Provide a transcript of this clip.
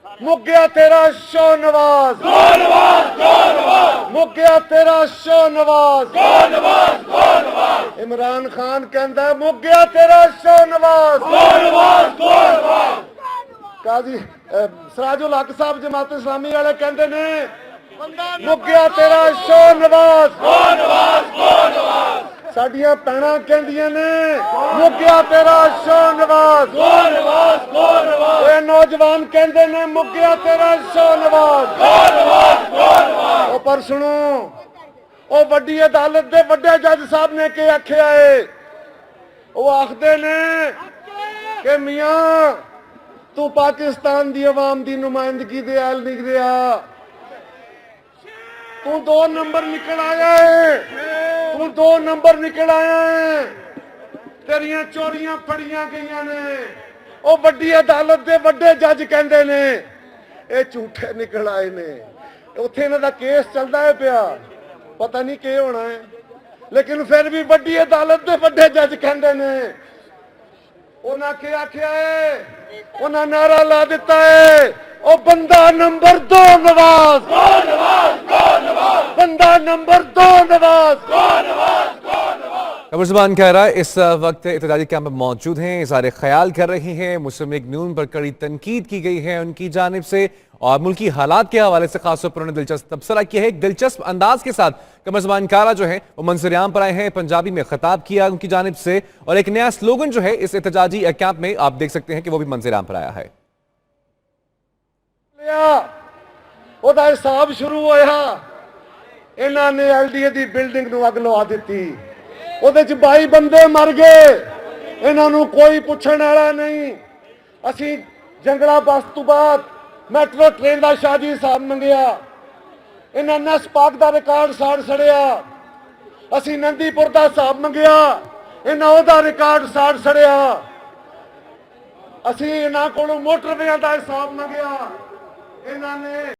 मुक गया तेरा शो नवाज, मुक गया तेरा शो नवाज। इमरान खान कहता है मुक गया तेरा शो नवाज। काजी सराजुल हक साहब जमात इस्लामी वाले कहते ने मुक गया तेरा शो नवाज। साडियां भैणां कहंदियां ने मुक गया तेरा शो नवाज। ये नौजवान कहते ने मुक गया तेरा शो नवाज। पर सुनो, ओ वड्डी अदालत दे वड्डे जज साहब ने के आख्या है, वो आखदे ने कि मियां तू पाकिस्तान दी अवाम दी नुमाइंदगी दे अल नहीं रहा, तू 2 नंबर निकल आया है, तू 2 नंबर निकल आया है। तेरियां चोरियां फड़ियां गईयां ने। ओ वड्डी अदालत दे वड्डे जज कहंदे ने ये झूठे निकल आए ने। उत्थे इन्हां दा केस चलदा है पिया, पता नहीं के होना है, लेकिन फिर भी वड्डी अदालत दे वड्डे जज कहंदे ने उन्हां के आख्या है, उन्हां नारा ला दिता है ओ बंदा नंबर 2 नवाज, बंदा नंबर 2 नवाज। कमर ज़ुबान खैरा इस वक्त एहतजाजी कैंप में मौजूद हैं, इज़हार ख्याल कर रही हैं। मुस्लिम लीग नून पर कड़ी तनकीद की गई है उनकी जानिब से, और मुल्की हालात के हवाले से खासतौर पर उन्होंने दिलचस्प तबसरा किया है। एक दिलचस्प अंदाज के साथ कमर ज़ुबान खैरा जो है वो मंजर-ए-आम पर आए हैं, पंजाबी में खिताब किया उनकी जानिब से, और एक नया स्लोगन जो है इस एहतजाजी कैंप में आप देख सकते हैं कि वो भी मंजर-ए-आम पर आया है। ਉਹਦਾ ਹਿਸਾਬ ਸ਼ੁਰੂ ਹੋਇਆ, ਇਹਨਾਂ ਨੇ ਐਲਡੀਏ ਦੀ ਬਿਲਡਿੰਗ ਨੂੰ ਅੱਗ ਲਵਾ ਦਿੱਤੀ, ਉਹਦੇ ਚ 22 ਬੰਦੇ ਮਰ ਗਏ, ਇਹਨਾਂ ਨੂੰ ਕੋਈ ਪੁੱਛਣ ਵਾਲਾ ਨਹੀਂ। ਅਸੀਂ ਜੰਗਲਾ ਬੱਸ ਤੋਂ ਬਾਅਦ ਮੈਟਰੋ ਟ੍ਰੇਨ ਦਾ ਸ਼ਾਹਜੀ ਹਿਸਾਬ ਮੰਗਿਆ, ਇਹਨਾਂ ਨਸ ਪਾਕ ਦਾ ਰਿਕਾਰਡ ਸਾੜ ਸੜਿਆ। ਅਸੀਂ ਨੰਦੀਪੁਰ ਦਾ ਹਿਸਾਬ ਮੰਗਿਆ, ਇਹਨਾਂ ਉਹਦਾ ਰਿਕਾਰਡ ਸਾੜ ਸੜਿਆ। ਅਸੀਂ ਇਹਨਾਂ ਕੋਲੋਂ ਮੋਟਰਵੇਆਂ ਦਾ ਹਿਸਾਬ ਮੰਗਿਆ, ਇਹਨਾਂ ਨੇ